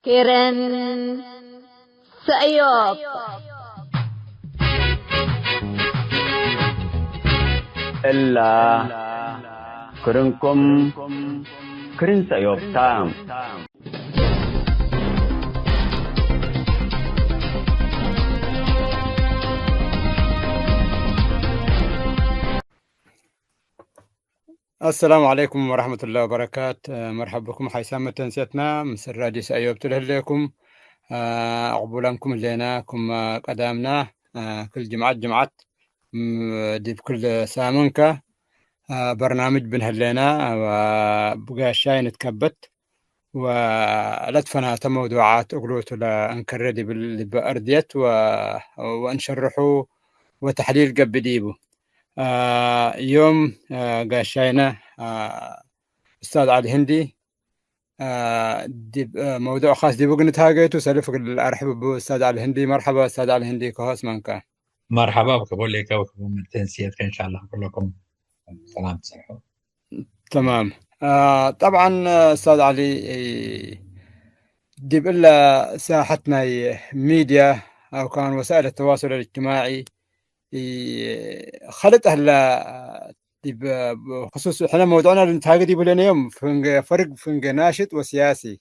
Keren Sayop. إلا كرنكم كرن سيوب تام. السلام عليكم ورحمة الله وبركاته. مرحبا بكم حيسامة تنسيتنا مسر راديو سأيوب تلهليكم أقبلانكم الليناكم قدامنا كل جمعات دي بكل سامنكا برنامج بنهلينا وبقى الشاي نتكبت ولتفنا موضوعات أقلوت لأنكر دي بأرديت وأنشرحوا وتحليل قب ديبو يوم قاشينا أستاذ علي هندي دي موضوع خاص دي بقى نتهاجيت وسالفك الأرحب بأستاذ علي هندي. مرحبا أستاذ علي هندي كهوس منك. مرحبا بك بقول لك وكم تنسيت إن شاء الله كلكم سلام تصحوا. تمام. طبعا أستاذ علي دي بإلا ساحتنا ميديا أو كان وسائل التواصل الاجتماعي خلت أهل بخصوص احنا موضوعنا الانتهاء دي بلنا يوم فرق فنج ناشط وسياسي.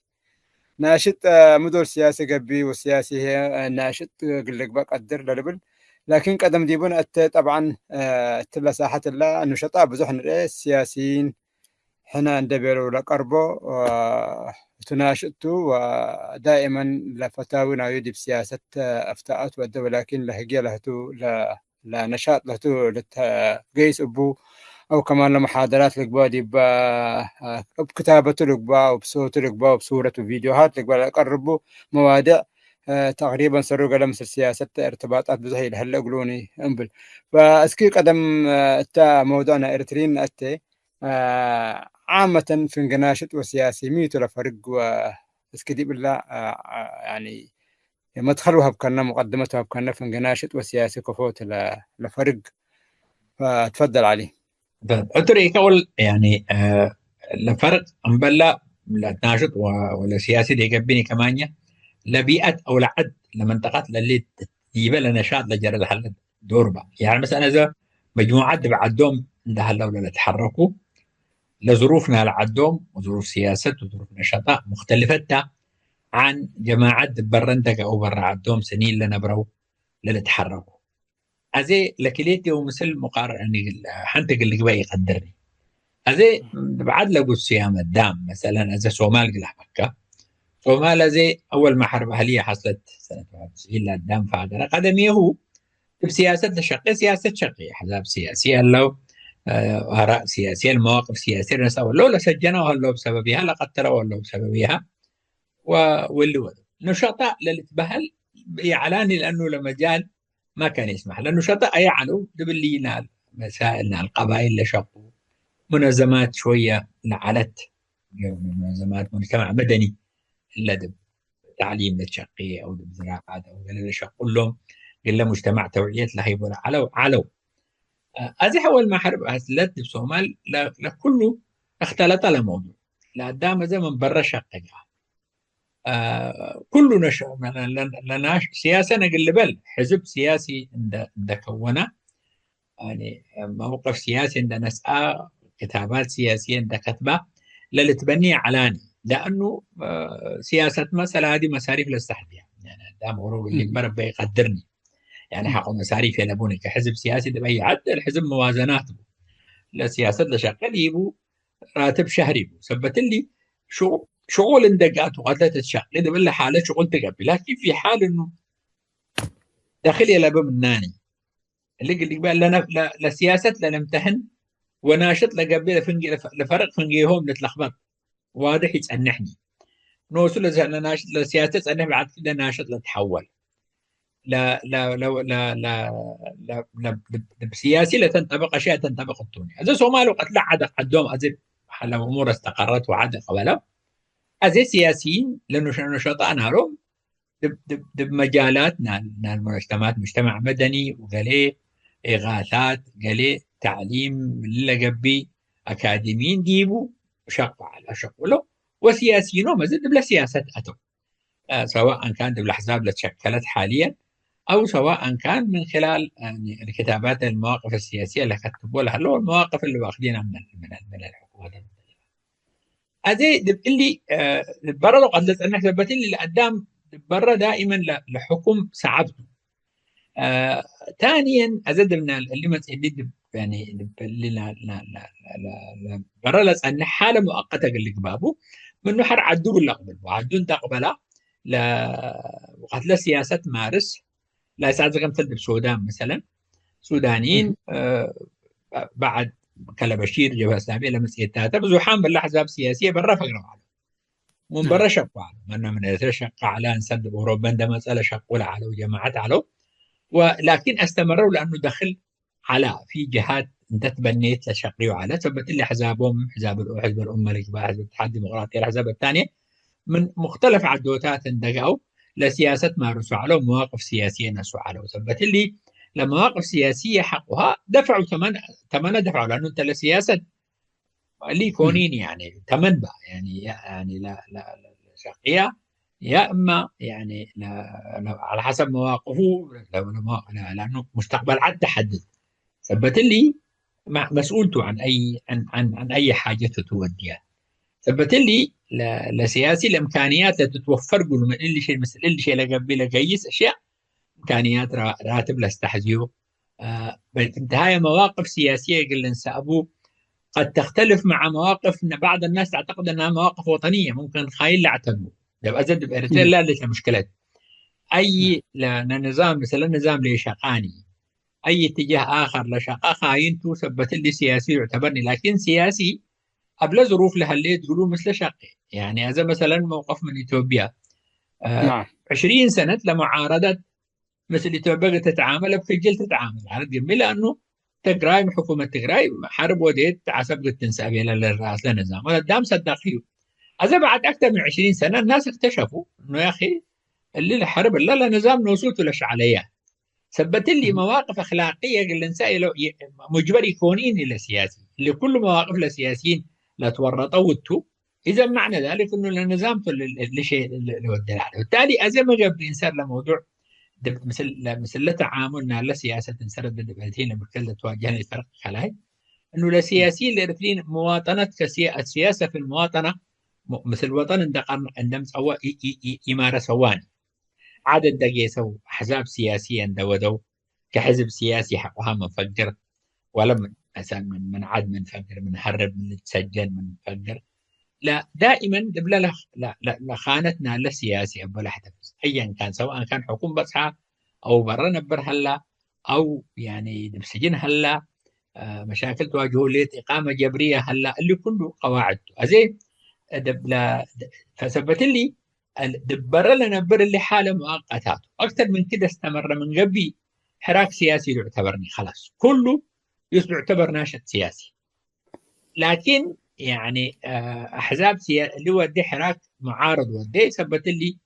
ناشط مدور سياسي قبي وسياسي هي ناشط قل لك بقدر للبل لكن قدم ديبون طبعا تلا ساحة الله النشطاء بزحن السياسيين حنا ندبروا لقربو وتناشطوا ودائما لفتاوي نايدي بسياسة افتاءات والدولة لكن لهجي لهتو لا نشاط لهتو لتقيس أبو أو كمان لمحاضرات لقبا دي بكتابة لقبا وبصوت لقبا وبصورة وفيديوهات لقبا لقربوا مواضيع تقريبا سروا قلم السياسة ارتباطات بزهي هلا قلوني انبل فاسكي قدم تا موضوعنا ارترين اتي عامة في نقاشات وسياسي ميتو لفرق واسكي دي بالله يعني مدخلها بكنا مقدمتها بكنا في نقاشات وسياسي كفوت لفرق. فتفضل علي. أدري أول يعني الفرق أمبلا لا ناشط ولا سياسي دي قبني كمان لبيئة أو لعد لمنطقات اللي تجيب لنا نشاط لجرى الحل دوربا يعني مثلا إذا مجموعات بعدهم ده ولا تحركوا لظروفنا لعدهم وظروف سياسة وظروف نشاطات مختلفة عن جماعات برندك أو برا عدهم سنين لنا برو لنتحركوا أزي لكليتي ومثل مقارنة يعني حنتك اللي بقى يقدرني أزي بعد لقوا السيام الدام مثلا أزي سومال قلح مكة سومال أزي أول ما حرب أهلية حصلت سنة 91 للدام فاقرة قدمي هو بسياسة شقي سياسة شقي أحزاب سياسية لو آراء سياسية المواقف سياسية نسوى لولا سجنوها لو بسببها لقتلوها لو بسببها واللي ولد نشطاء للتبهل يعلاني لأنه لما جال ما كان يسمح لأنه شطاء يعنوا دبلي نال مسائلنا القبائل اللي شقوا منظمات شوية نعلت منظمات مجتمع مدني إلا دب تعليم للشقية أو دب زراعة أو اللي شقوا لهم إلا مجتمع توعية لهيب ولا علو أزي حول ما حرب أسلت بصومال لكله اختلط الموضوع لا دام زي من برا شقة كله لنا سياسة نقل بل حزب سياسي عند كونه يعني موقف سياسي عند نسأ كتابات سياسية عند كتبة للتبني علاني لأنه سياسة مثلا هذه مصاريف للسحبية يعني دام أوروبا اللي برب بيقدرني يعني حق مصاريف يلبوني كحزب سياسي ده يعدل حزب موازناته لسياسة لشغل يبو راتب شهري سبت لي شغل اندقات وقتلت الشغل ده بالله حاله شغل تقبل لكن في حال انه داخلي لباب الناني اللي قال لنا لسياسه لنمتهن وناشط لقبل فنجي لفرق فنجيهم نتلخبط واضح يتسنحني نوصل لناشط لسياسه تسنح بعد كده ناشط لتحول لا بسياسي لا تنطبق اشياء تنطبق الدنيا اذا سومالو قد لا عاد قدهم ازي حل الامور استقرت وعاد قبله ازي سياسيين لانه نشطاء نارهم دب مجالات نال مجتمعات مجتمع مدني وقالي إغاثات قالي تعليم لقبي أكاديميين ديبوا شقوا على شقوا له وسياسيين وما زد بلا سياسة أتوا سواء كانت الأحزاب اللي تشكلت حاليا أو سواء كان من خلال يعني كتابات المواقف السياسية اللي كتبوا لها، اللي هو المواقف اللي واخدينها من الحكومات. هذه اللي برا لو قد لسألنا ثبت اللي قدام برا دائما لحكم سعبته. ثانيا أزد من اللي يعني اللي لا برا لسألنا حالة مؤقتة اللي قبابه منه حر عدو اللي قبل وعدون تقبله وقت لا سياسة مارس لا ساعات كم تلد بسودان مثلا سودانيين بعد كلا بشير جبهة إسلامية لما سيتاتا بزوحان بالأحزاب السياسية برا فقروا على من برا شقوا على من إذا شق على نسد أوروبا ده مسألة شقوا على وجماعات على، ولكن استمروا لأنه دخل على في جهات تتبنيت لشقيوا على ثبت اللي حزابهم حزب الأمة الإجباء حزب الاتحاد الديمقراطي الأحزاب الثانية من مختلف عدوتات دقوا لسياسة مارسوا على ومواقف سياسية نسوا على وثبت اللي لمواقف سياسية حقها دفعوا ثمن دفعوا لأنه أنت لسياسة اللي كونين يعني ثمن بقى يعني لا شقية يا اما يعني على حسب مواقفه لانه مستقبل عد تحدد ثبت لي مسؤولته عن اي عن اي حاجه توديها ثبت لي لسياسي الامكانيات اللي تتوفر له من اللي شيء مثل اللي شيء لقبل لقيس اشياء امكانيات راتب لاستحزيو في النهايه مواقف سياسيه اللي انسابوه قد تختلف مع مواقف ان بعض الناس تعتقد انها مواقف وطنيه ممكن خاين لاعتبوا لو ازد باريتريا لا ليش مشكله اي نظام مثلا نظام لشقاني اي اتجاه اخر لشقا خاين ثبت لي سياسي يعتبرني لكن سياسي قبل ظروف لها اللي تقولوا مثل شقي يعني هذا مثلا موقف من اثيوبيا 20 سنه لمعارضه مثل اثيوبيا تتعامل بخجل تتعامل على جنبي لانه تجراي من حكومه تجراي حرب وديت عسب قد تنساب الى الراس للنظام ولا دام صدقيه هذا بعد اكثر من 20 سنه الناس اكتشفوا انه يا اخي اللي الحرب لا نظام نوصلته للشعليه ثبت لي مواقف اخلاقيه الانسان مجبر يكونين الى سياسي اللي كل مواقف السياسيين لا تورطوا اذا معنى ذلك انه النظام لشيء اللي ودى عليه وبالتالي ازم جاب الانسان لموضوع مثل تعاملنا لسياسه انسرد بالدبلتين لما كل تواجهنا الفرق خلاي انه السياسيين الارثلين مواطنه السياسه في المواطنه مثل وطن عندما سوى يمارسوان عدد دقيسو احزاب سياسيه دودو كحزب سياسي حقها مفجر ولا من مثلا من عاد من فجر من هرب من تسجل من فجر لا دائما دبل لا خانتنا للسياسي أبو احتفظ ايا كان سواء كان حكومه بصحى او برا نبر هلا او يعني بسجن هلا مشاكل تواجهه ليت اقامه جبريه هلا اللي كله قواعد زي دبلا فثبت لي دبر لنا نبر اللي حاله مؤقتات اكثر من كده استمر من قبل حراك سياسي يعتبرني خلاص كله يعتبر ناشط سياسي لكن يعني احزاب اللي ودي حراك معارض ودي ثبت لي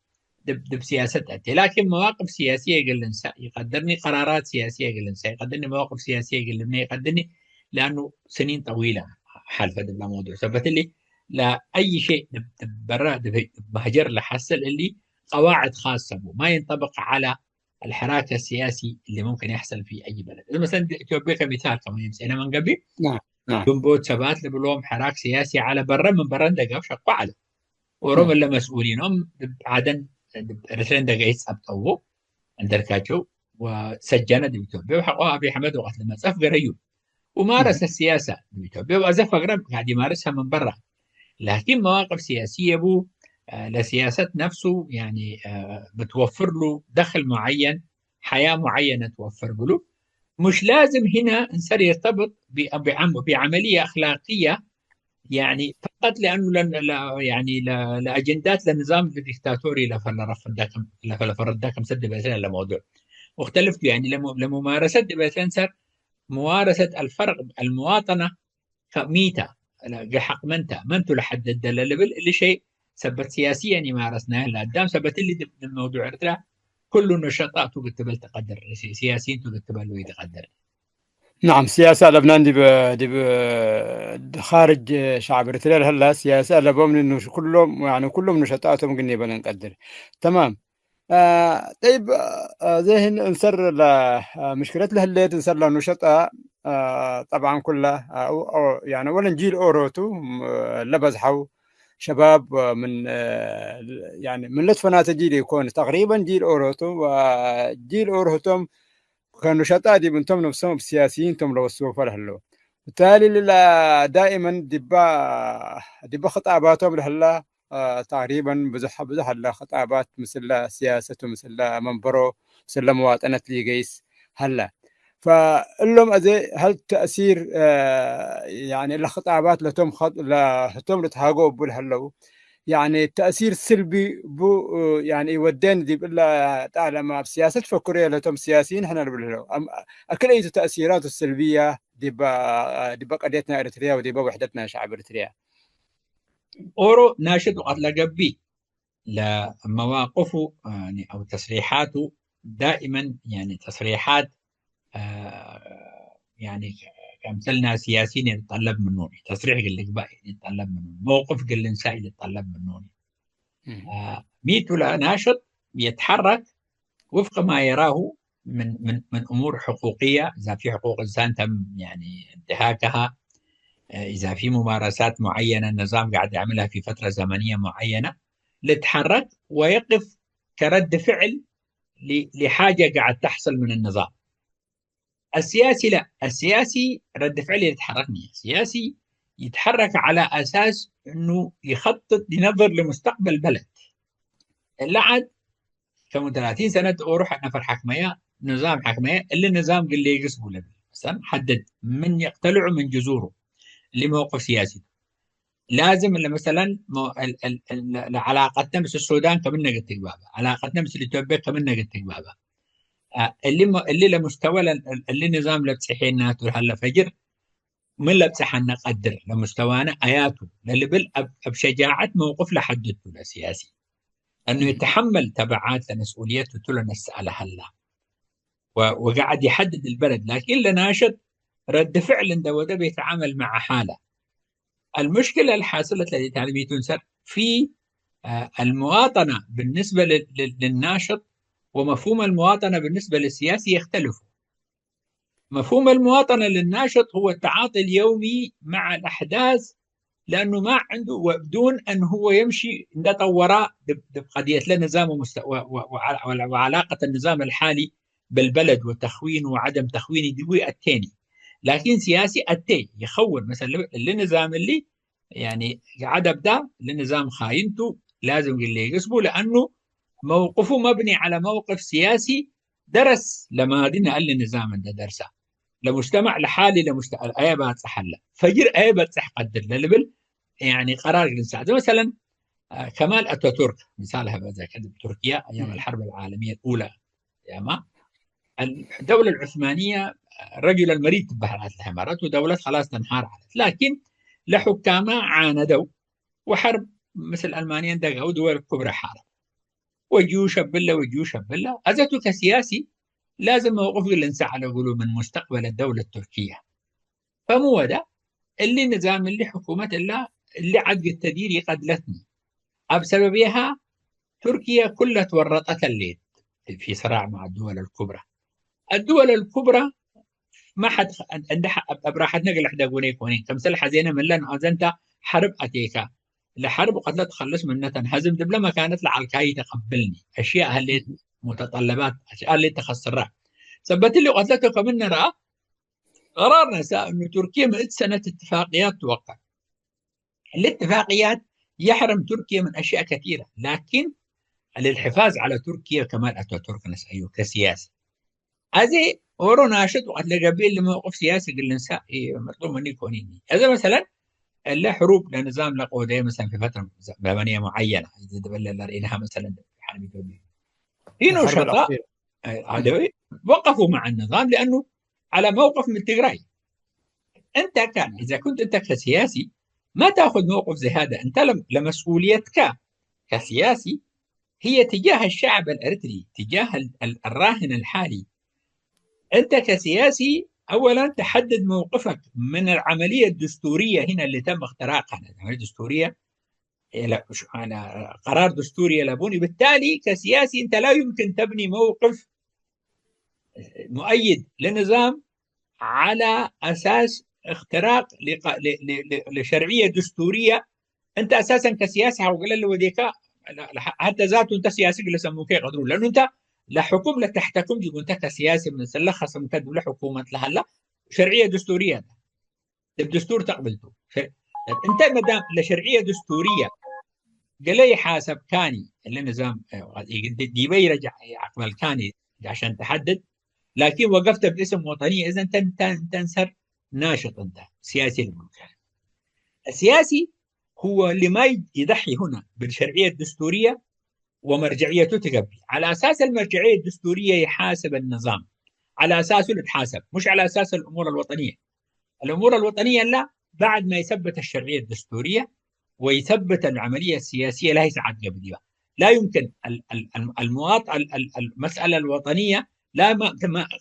دب سياسة أتي لكن مواقف سياسية قل يقدرني قرارات سياسية قل يقدرني مواقف سياسية قل يقدرني لأنه سنين طويلة حالفة دبلا موضوع ثبت لي لا أي شيء برا بهجر لحسل اللي قواعد خاصة به ما ينطبق على الحراك السياسي اللي ممكن يحصل في أي بلد مثلا إثيوبيا كمثال كمان يمسينا من قبل جنبوت ثبات لهم حراك سياسي على برا من برا دقا وشقوا على وروم اللي مسؤولينهم عدن رسلين قيس أبطوه عند الكاتشو وسجنت بإثيوبيا وحقوها أبي حمد وقت لما سف قريب ومارس السياسة بإثيوبيا وأزف قرب قاعد يمارسها من برا لكن مواقف سياسية بو لسياسة نفسه يعني بتوفر له دخل معين حياة معينة توفر له مش لازم هنا إنسان يرتبط بعملية أخلاقية يعني فقط لانه يعني لاجندات للنظام الدكتاتوري لفرد ذاك مسد بيتين لموضوع مختلف يعني لممارسه بيتين صار ممارسه الفرق المواطنه كميتا حق منتو لحد الدلال اللي شيء سبت سياسيا يمارسناه لقدام سبت اللي الموضوع كل النشاطات تقدر تقدر سياسيين تقدر يتقدر نعم، سياسة لبنان خارج شعب إريتريا هلا سياسة لبهم إنه كلهم يعني كلهم نشاطاتهم قلنا بدنا نقدر. تمام. طيب، زي نصر مشكلة لهالليت نصر له نشطاء. طبعا كلها يعني أولا جيل أوروتو لبزحوا شباب من يعني من لطفنات جيل يكون تقريبا جيل أوروتو، وجيل أوروتو كانوا شتى دي بنتم نفسهم سياسيين تم لو السوق هلو. بالتالي دائما دبا خطاباتهم لهلا تقريبا بزح هلا خطابات مثل سياسته مثل منبره مثل مواطنة ليجيس هلا. فاللهم أزي هل تأثير يعني الخطابات لتم لتم لتهاجوا بالهلو، يعني تأثير سلبي بو يعني يودين دي بالله تعالى ما بسياسة فكرية لتم سياسيين هنا بالهلو أكل أي تأثيرات السلبية دي قضيتنا إريتريا ودي وحدتنا شعب إريتريا. أورو ناشد وأطلق بي لمواقفه يعني أو تصريحاته دائما، يعني تصريحات يعني كمثلنا سياسيين يتطلب منوني، تصريح قال لك بقى يتطلب منوني، موقف قال الإنسان يتطلب منوني. ميتو ناشط يتحرك وفق ما يراه من امور حقوقيه، اذا في حقوق انسان تم يعني انتهاكها، اذا في ممارسات معينه النظام قاعد يعملها في فتره زمنيه معينه، ليتحرك ويقف كرد فعل لحاجه قاعد تحصل من النظام. السياسي لا، السياسي رد فعل يتحركني، السياسي يتحرك على اساس انه يخطط لنظر لمستقبل البلد. اللي كم 30 سنه اروح نفر حكميه نظام حكميه اللي النظام قال لي يقصبوا له مثلا حدد من يقتلعوا من جذوره لموقف سياسي. لازم اللي مثلا علاقتنا مثل السودان كملنا قلت بابا، علاقتنا مثل اثيوبيا كملنا قلت بابا. اللي لمستوى اللي نظام لبسحين ناتو هلا فجر من لبسحنا قدر لمستوانا اياته للي بشجاعه موقف لحدته لسياسي انه يتحمل تبعات لمسؤوليته تلنس على هلا وقاعد يحدد البلد، لكن لناشط رد فعل ده وده بيتعامل مع حاله. المشكله الحاصله التي تعلمي تنسر في المواطنه بالنسبه للناشط ومفهوم المواطنه بالنسبه للسياسي يختلف. مفهوم المواطنه للناشط هو التعاطي اليومي مع الاحداث، لانه ما عنده بدون ان هو يمشي نطور وراء قضيه النظام وعلاقه النظام الحالي بالبلد وتخوينه وعدم تخوينه دي التاني. لكن سياسي التي يخون مثلا النظام اللي يعني عدم ده لنظام خاينته لازم اللي يقصبه، لانه موقفه مبني على موقف سياسي درس لما دينا قال النظام ده درسه لمجتمع لحالي لمجتمع ايبات صحلا فجر ايبات صح قدر للبل يعني قرار الانسان. مثلا كمال اتاتورك مثالها زي كده بتركيا ايام الحرب العالميه الاولى، ايام الدوله العثمانيه الرجل المريض تبهرت الامارات ودوله خلاص تنهار علت، لكن لحكامها عاندوا وحرب مثل المانيا دقوا دول كبرى حارب وجيوش بله وجيوش بله. ازته كسياسي لازم موقف الانسان على قولوا من مستقبل الدوله التركيه. فمو ده اللي نظام اللي حكومة اللي عد التدير قدلتني بسببها تركيا كلها تورطت الليل في صراع مع الدول الكبرى. الدول الكبرى ما حد عندها براحت نقل احدى قونيك ونين كم سلحة زينا من لن أزنت حرب أتيكا لحرب وقد تخلص منها تنهزم دبل ما كانت لعلكاي تقبلني أشياء اللي متطلبات أشياء اللي تخسرها ثبت اللي قتلته كمان نرى قرار نساء أنه تركيا من سنة اتفاقيات توقع. الاتفاقيات يحرم تركيا من أشياء كثيرة، لكن للحفاظ على تركيا كمال أتاتورك نسأيه كسياسي هذه ورو ناشط وقت لقبيل لموقف سياسي قل الإنسان مطلوب مني كونيني هذا مثلا اللي حروب لنظام لقودية مثلا في فترة زمنية معينة إذا دبل لريناها مثلا في حرب إثيوبيا في الحرب نشطاء الأخيرة. وقفوا مع النظام لأنه على موقف من تجراي. أنت كان إذا كنت أنت كسياسي ما تأخذ موقف زي هذا، أنت لمسؤوليتك كسياسي هي تجاه الشعب الأريتري تجاه الراهن الحالي. أنت كسياسي اولا تحدد موقفك من العمليه الدستوريه هنا اللي تم اختراقها، العمليه الدستوريه على قرار دستوري يلبوني، بالتالي كسياسي انت لا يمكن تبني موقف مؤيد لنظام على اساس اختراق لشرعيه دستوريه. انت اساسا كسياسي حقول له وديك حتى ذاته انت سياسي اللي سموك يقدرون، لانه انت لا حكم لا تحتكم، يقول انت كسياسي من سلخص مكتب له حكومه لهلا شرعيه دستوريه الدستور تقبلته. انت ما دام لشرعيه دستوريه قال لي حاسب كاني اللي نظام ديبي يرجع عقب الكاني عشان تحدد، لكن وقفت باسم وطنيه، اذا انت تنسر ناشط، انت سياسي الممكن. السياسي هو اللي ما يضحي هنا بالشرعيه الدستوريه ومرجعيته تقبل، على اساس المرجعيه الدستوريه يحاسب النظام، على اساسه يتحاسب، مش على اساس الامور الوطنيه. الامور الوطنيه لا، بعد ما يثبت الشرعيه الدستوريه ويثبت العمليه السياسيه لا يسعد قبل. لا يمكن المواطن المساله الوطنيه لا ما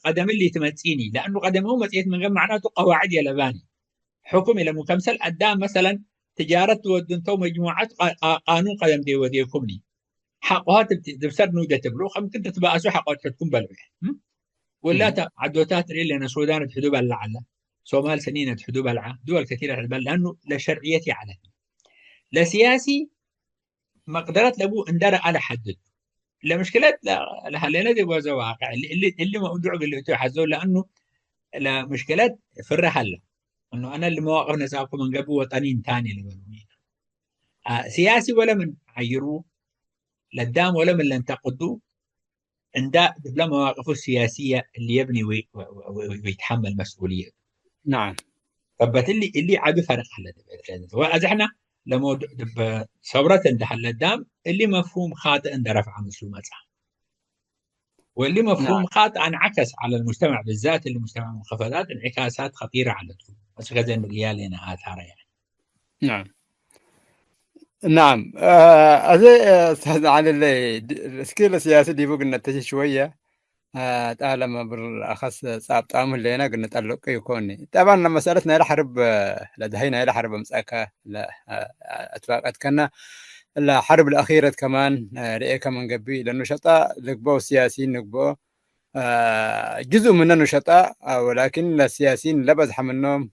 قدم اللي تمتيني، لانه قدم هو متيت من غير معناته قواعد يلباني حكم الى مكمسل قدام مثلا تجارته ودنتو مجموعات قانون قدم دي وديكمني حقها تبسر نودة تبلوخ ممكن تتبقى سو حقها تكون بلوح ولا عدوتات اللي أنا السودان تحدوا بالعلا، صومال سنين تحدوا بالعا، دول كثيرة تحدوا، لأنه لشرعيتي على لا سياسي مقدرات لابو اندر على حدد لمشكلات لهلنا دي بوزا واقع اللي موضوع اللي تحزوا، لأنه لا مشكلات في الرحلة انه انا اللي مواقف نساكم من قبل وطنين ثاني لبنانيين سياسي ولا من عيروه لقدام ولا من ينتقدوه، عنده دبلا مواقفه السياسيه اللي يبني ويتحمل مسؤوليه. نعم. فبت اللي عاد فرق حل واذا احنا لما ثورة انتحل قدام اللي مفهوم خاطئ عند رفع مسلوماتها، واللي مفهوم نعم. خاطئ انعكس على المجتمع بالذات اللي مجتمع المنخفضات انعكاسات خطيره على الدول، بس غزا الريال هنا اثار يعني. نعم. نعم. أزي أستاذ علي السكيل السياسي دي قلنا تجي شوية تعلم بالأخص صعب تعامل لنا قلنا تعلق يكوني طبعا لما سألتنا إلى حرب لدهينا إلى حرب مساكة لا أتفاقت كنا الحرب الأخيرة كمان رئي كمان قبي لأنه شطاء لقبوا السياسيين لقبوا جزء من النشطاء ولكن السياسيين لبز حملنهم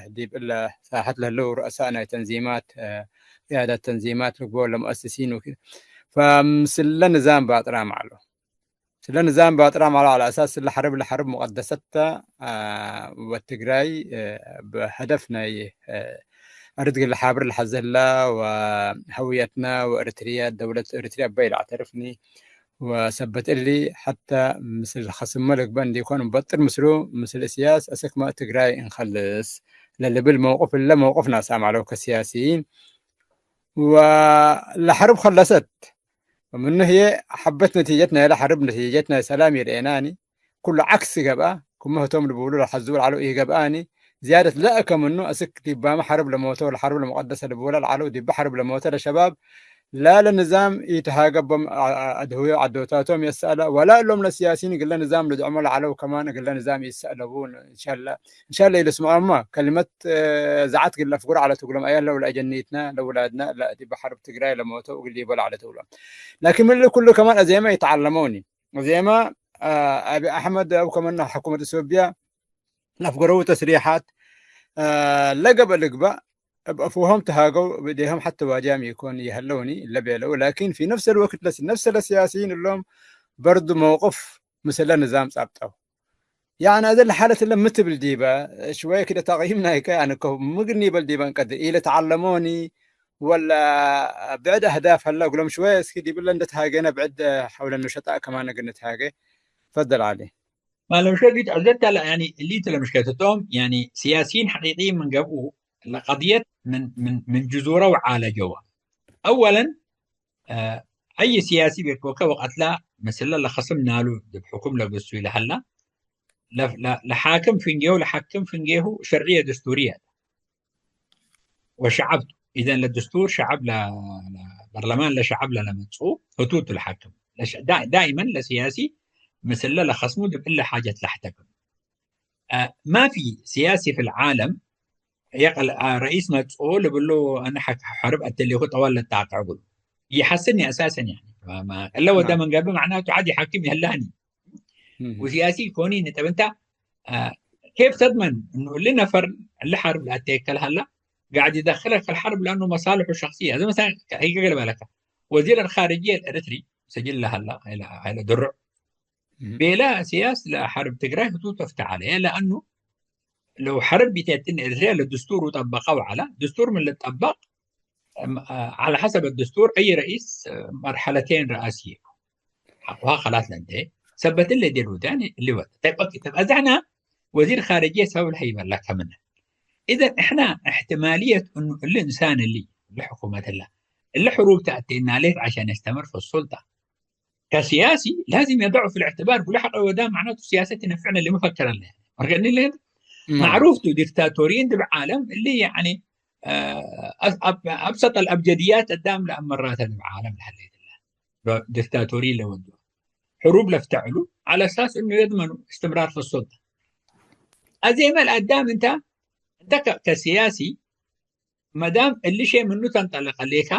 ديب إلا ساحت له رؤساء تنظيمات قيادة تنظيمات ولا مؤسسين وكذا، فمسل نظام باطرام على سل نظام باطرام على أساس الحرب مقدستها والتجراي بهدفنا أرد الحابر الحزلة وهويتنا وإريتريا دولة إريتريا بيل اعترفني وثبت لي حتى مثل خصم ملك بندي يكون مبطل مثل سياس أسك ما تجراي نخلص للي بالموقف اللي موقفنا سامع له كسياسيين، والحرب خلصت ومنه هي حبت نتيجتنا إلى حرب نتيجتنا سلام يرئيناني كل عكس جبأ كم هو توم اللي بيقولوا الحزور على إيه جبأني زيادة لا كمنه أسك دبا ما حرب لموته الحرب المقدسة اللي بيقولها العلو دبا حرب لموته الشباب لا للنظام يتهاجب أدهوية عدوتاتهم يسأل ولا لهم للسياسيين قال نظام لدعم علو كمان قال نظام يسألون إن شاء الله يسمعوا ما كلمة زعت قال فقر على تقولهم أيام لو لأجنيتنا لأولادنا لا دي بحرب تقرأ لموته وقال لي بلا على تقولهم، لكن من اللي كله كمان زي ما يتعلموني زي ما أبي أحمد أو كمان حكومة إثيوبيا لفقروا تسريحات لقب بأفوهم تهاجوا بديهم حتى واجام يكون يهلوني اللي بيلو، لكن في نفس الوقت نفس السياسيين اللهم برضو موقف مثل النظام صابته يعني هذا الحالة اللي متبل ديبا شوية كده تقييمنا هيك يعني مقني بالديبا نقدر إيه تعلموني ولا بعد أهداف هلا أقول لهم شوية كده يقول لنا تهاجينا بعد حول النشطاء كمان قلنا تهاجي. تفضل علي. ما لو مش قلت عزت يعني اللي تلا مشكلتهم يعني سياسيين حقيقيين من قبل قضية من جذوره وعالجوها. أولا أي سياسي بيكوكا وقت لا مثلا لخصمنا له بحكم له بسوي لهلا لحاكم فنجيه لحاكم فنجيه شرعية دستورية وشعبته، إذا للدستور شعب برلمان لشعب لما تصوب هتوت الحاكم دائما لسياسي مثل لخصمه إلا حاجة لحتكم. ما في سياسي في العالم يقل رئيس مسؤول يقول له انا حرب اللي هو طوال التعاقد يحسني اساسا يعني ما لو ده من قبل معناته عادي يحكمني هلاني وسياسي كوني طب انت كيف تضمن انه اللي نفر اللي حرب لا تيكل هلا قاعد يدخلك في الحرب لانه مصالحه الشخصيه زي مثلا هي قلب لك وزير الخارجيه الاريتري سجل له هلا على درع بلا سياسه لا حرب تقرا تفتح عليه لانه لو حرب بتتم ارسال الدستور وطبقه على دستور من اللي طبق على حسب الدستور اي رئيس مرحلتين رئاسيه حقها خلاص لنتهي ثبت اللي ديروا ثاني اللي هو طيب اوكي طيب اذعنا وزير خارجيه سبب الهيبه لك منه اذا احنا احتماليه انه الانسان اللي حكومه الله اللي حروب تاتينا عليه عشان يستمر في السلطه كسياسي لازم يضعه في الاعتبار يقول حق وده معناته سياستنا فعلا اللي مفكر لها معروف ديكتاتوريين دي بعالم اللي يعني ابسط الابجديات قدام مرات العالم الحديث ديكتاتوريين لو ودوا حروب لفتعلوا على اساس انه يضمنوا استمرار في السلطه زي ما القدام انت كسياسي ما دام اللي شيء منه تنطلق عليك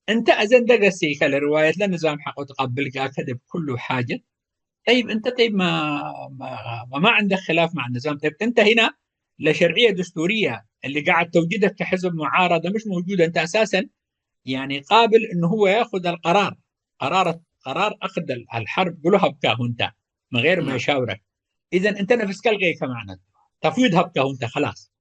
انت اذن دقسيك الروايه للنظام حقه تقبلك كذب كله حاجه طيب انت طيب ما عندك خلاف مع النظام طيب انت هنا لشرعيه دستوريه اللي قاعد توجدك كحزب معارضه مش موجوده انت اساسا يعني قابل انه هو ياخذ القرار قرار اخذ الحرب قولوا هبكاه انت من غير ما يشاورك اذا انت نفسك الغي كمان تفويض هبكاه انت خلاص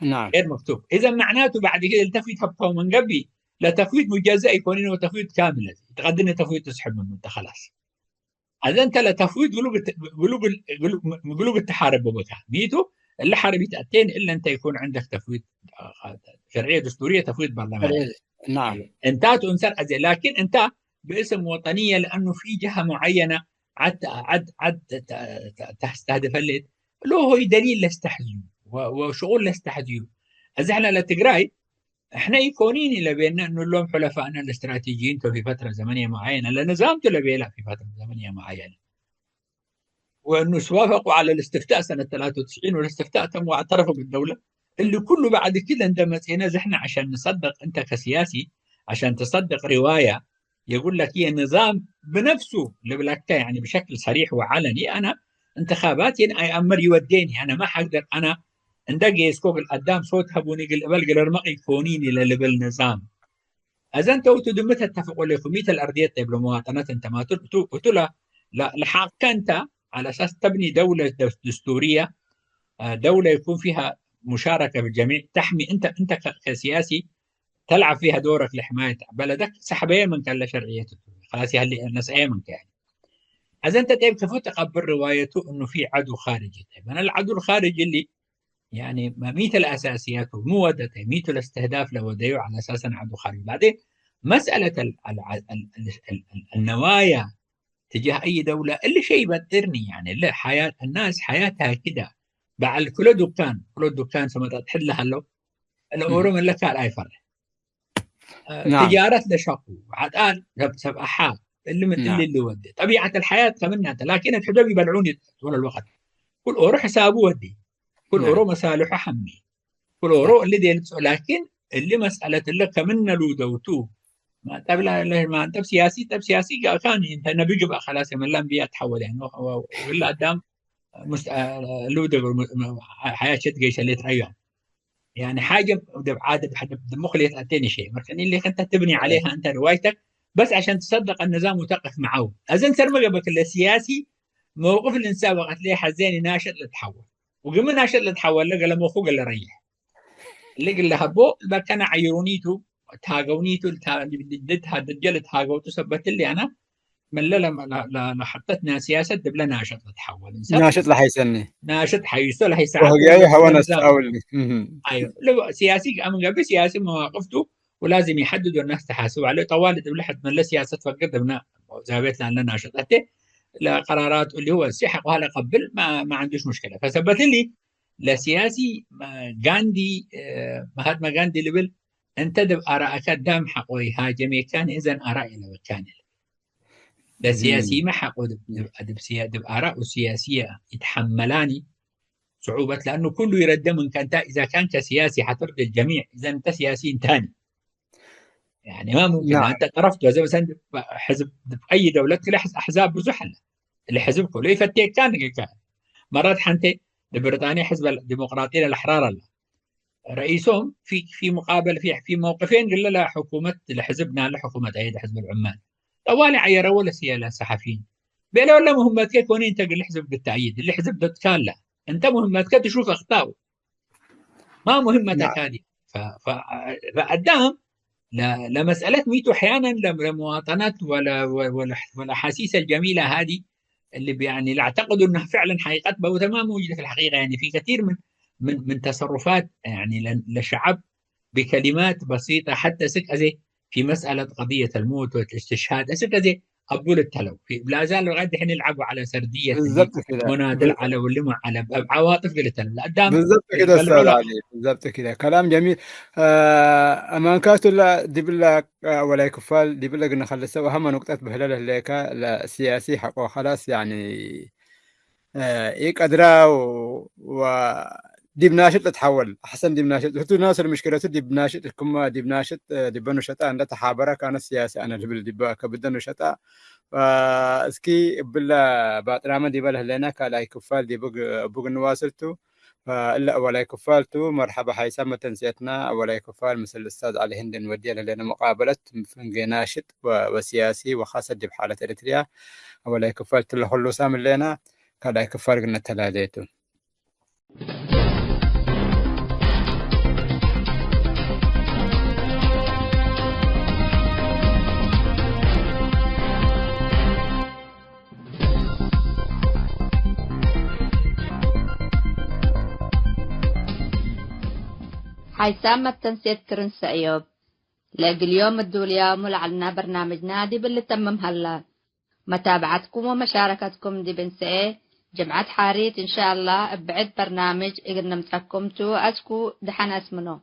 نعم غير مكتوب اذا معناته بعد كده التفويض هبكاه من قبل لا تفويض مجزئ يكون انه تفويض كامل تقدم تفويض تسحب منه انت خلاص هذا انت لا تفويض قلوب التحارب بك ميتو اللي حارب يتأتين الا انت يكون عندك تفويض شرعيه دستوريه تفويض برلماني نعم انت تنسر لكن انت باسم وطنيه لانه في جهه معينه عد تستهدف اللي هو دليل لاستحزوا وشغل لاستحزوا اذا احنا لا تقراي احنا يكونين اللي بيننا انه لهم حلفائنا الاستراتيجيين في فتره زمنيه معينه لنظام تلبيلا في فتره زمنيه معينه وانه وافقوا على الاستفتاء سنه 93 والاستفتاء تم واعترفوا بالدوله اللي كله بعد كده عندما احنا عشان نصدق انت كسياسي عشان تصدق روايه يقول لك هي النظام بنفسه اللي يعني بشكل صريح وعلني انا انتخاباتي امر يوديني انا ما حقدر انا اندقي يسكوك القدام صوت هبوني بلقى الرمقي كونيني للنظام اذا انت تدمتها اتفقوا لكم ميت الارضيه طيب لمواطنات انت ما قلت لا لحق انت على اساس تبني دوله دستوريه دوله يكون فيها مشاركه بالجميع تحمي انت كسياسي تلعب فيها دورك لحمايه بلدك سحب منك الا شرعيته خلاص يا الناس منك يعني اذا انت طيب كيف تقبل روايته انه في عدو خارجي طيب انا العدو الخارجي اللي يعني ميت الاساسيات ومودة ميت الاستهداف لوديه على اساس عدو خارجي بعدين مساله النوايا تجاه اي دوله اللي شيء يبدرني يعني اللي حياه الناس حياتها كده بعد كل دكان سمت تحلها له الاورو من لك على اي فرق نعم تجاره لشقو عاد سبع حال اللي من نعم. اللي ودي طبيعه الحياه كمان لكن الحجاب يبلعوني طول الوقت كل اورو حسابه ودي كل اورو مصالحه حمي كل اورو اللي دي لكن اللي مساله اللي كمان له دوتو ما طب ما انت سياسي كان انت نبي بقى خلاص من الانبياء تحول يعني ولا قدام حياه شد جيش اللي تريان يعني حاجه عاده مخليه اتني شيء لكن اللي انت تبني عليها انت روايتك بس عشان تصدق النظام وتقف معه اذن سرمقبك السياسي موقف الانسان وقت ليه حزين ناشط لتحول وقم ناشط لتحول لقى لما اخوه اللي ريح اللي هبو كان عيرونيته تهاجونيته دتها دجلت هاجوته سبت لي انا من لما حطتنا سياسه دبل ناشط تتحول ناشط لح يسني ناشط حيوصل هيساعد وهي هونس اول ايوه لو سياسي من قبل سياسي مواقفته ولازم يحددوا الناس تحاسب عليه طوال دبل حد من سياسه فقدمنا زاويتنا لنا ناشطته لقرارات اللي هو السحق وهلا قبل ما عندوش مشكله فثبت لي لسياسي غاندي مهاتما غاندي لبل انتدب آراءك دام حقوي هاجمي كان إذن آرائي لو كان لسياسي ما حقو دب آراء سياسية يتحملاني صعوبة، لأنه كله يرد منك أنت. إذا كان كسياسي حترضي الجميع، إذا أنت سياسي تاني يعني ما ممكن نعم. أنت طرفت زي مثلا حزب في أي دولة تلاقي أحزاب بزحلة اللي حزبكم ليه فتيك كان مرات حنتي لبريطانيا حزب الديمقراطيين الأحرار رئيسهم في مقابل في موقفين قال لا حكومة لحزبنا لحكومة أيد حزب العمال طوالي عيروا ولا سيالة الصحفيين بلا ولا مهمتك كون أنت قل حزب بالتأييد اللي حزب ضد كان لا أنت مهمتك تشوف أخطاء ما نعم. مهمتك هذه فقدام لمسألة ميتو أحيانا لمواطنات ولا حاسيس الجميلة هذه اللي يعني لا أعتقد أنها فعلا حقيقتها وتمام موجودة في الحقيقة. يعني في كثير من تصرفات يعني للشعب بكلمات بسيطة حتى سكزي في مسألة قضية الموت والاستشهاد سكزي أبول التلو لا زالوا لغاية الحين يلعبوا على سردية اللي بالضبط كده. منادل على واللمع على عواطف قلة لقدام بالضبط كده قلعوا أستاذ له. علي، بالضبط كده، كلام جميل. أمان كاتو لا دي بالله ولا يكفال دي بالله قلنا خلص أهم نقطة بهلال هليك السياسي حقه خلاص يعني إيك أدرا دي بناشط تتحول أحسن دي بناشط هتو ناس المشكلة دي بناشط كم دي بناشط دي بنو شتاء عندها تحابرة كان السياسة أنا اللي دي كبدنو شتاء فاسكي بالله باتراما دي بله لنا كلا يكفال دي بوغ نواصلتو فإلا ولا يكفالتو مرحبا حيسمى تنسيتنا ولا يكفال مثل الأستاذ علي هند نودي لنا مقابلة في ناشط وسياسي وخاصة دي بحالة إريتريا ولا يكفالتو اللي هلو سامل لنا كلا يكفال قلنا تلاديتو. حيسامة تنسيت كرنس أيوب لاقي اليوم الدوليا ملعنا برنامج نادي باللي تمم هلا متابعتكم ومشاركتكم دي بنسئة جمعة حاريت إن شاء الله بعد برنامج إقدنا متركمتو أسكو دحن اسمنو